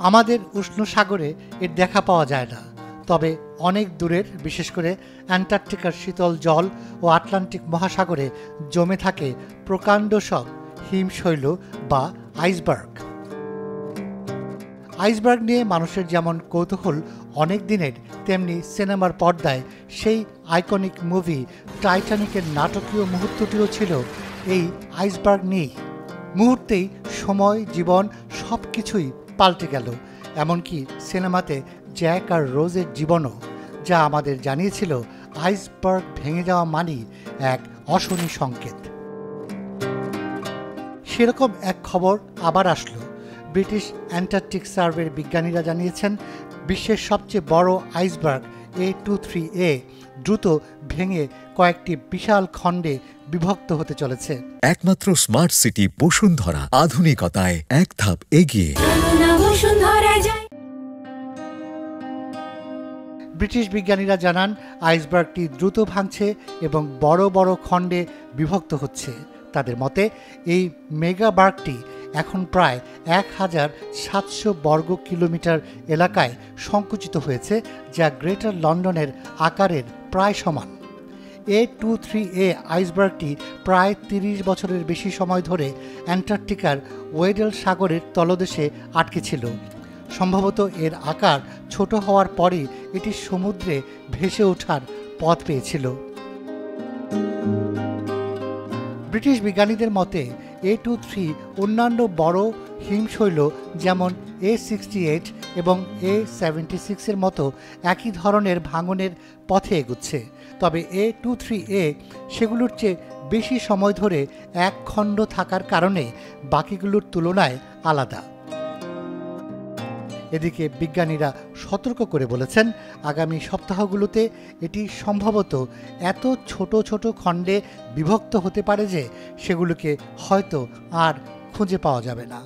আমাদের উষ্ণ সাগরে এর দেখা পাওয়া যায় না, তবে অনেক দূরের, বিশেষ করে অ্যান্টার্কটিকার শীতল জল ও আটলান্টিক মহাসাগরে জমে থাকে প্রকাণ্ড সব হিমশৈল বা আইসবার্গ। আইসবার্গ নিয়ে মানুষের যেমন কৌতূহল অনেক দিনের, তেমনি সিনেমার পর্দায় সেই আইকনিক মুভি টাইটানিকের নাটকীয় মুহূর্তটিও ছিল এই আইসবার্গ নিয়েই। মুহূর্তেই সময়, জীবন সব কিছুই পাল্টে গেল, এমনকি সিনেমাতে জ্যাক আর রোজের জীবনও, যা আমাদের জানিয়েছিল আইসবার্গ ভেঙে যাওয়া মানেই এক অশনি সংকেত। সেরকম এক খবর আবার আসলো। ব্রিটিশ অ্যান্টার্কটিক সার্ভের বিজ্ঞানীরা জানিয়েছেন বিশ্বের সবচেয়ে বড় আইসবার্গ A23A দ্রুত ভেঙে কয়েকটি বিশাল খণ্ডে বিভক্ত হতে চলেছে। একমাত্র স্মার্ট সিটি বসুন্ধরা, আধুনিকতায় এক ধাপ এগিয়ে। ব্রিটিশ বিজ্ঞানীরা জানান আইসবার্গটি দ্রুত ভাঙছে এবং বড় বড় খণ্ডে বিভক্ত হচ্ছে। তাদের মতে এই মেগাবার্গটি এখন প্রায় 1700 বর্গ কিলোমিটার এলাকায় সংকুচিত হয়েছে, যা গ্রেটার লন্ডনের আকারের প্রায় সমান। A23A আইসবার্গটি প্রায় 30 বছরের বেশি সময় ধরে অ্যান্টার্কটিকার ওয়েডেল সাগরের তলদেশে আটকে ছিল। সম্ভবত এর আকার ছোট হওয়ার পরেই এটি সমুদ্রে ভেসে ওঠার পথ পেয়েছিল। ব্রিটিশ বিজ্ঞানীদের মতে A23 অন্যান্য বড় হিমশৈল যেমন A68 এবং A76 এর মতো একই ধরনের ভাঙনের পথে এগুচ্ছে, তবে A23A সেগুলোর চেয়ে বেশি সময় ধরে এক খণ্ড থাকার কারণে বাকিগুলোর তুলনায় আলাদা। এদিকে বিজ্ঞানীরা সতর্ক করে বলেছেন আগামী সপ্তাহগুলোতে এটি সম্ভবত এত ছোট ছোট খণ্ডে বিভক্ত হতে পারে যে সেগুলোকে হয়তো আর খুঁজে পাওয়া যাবে না।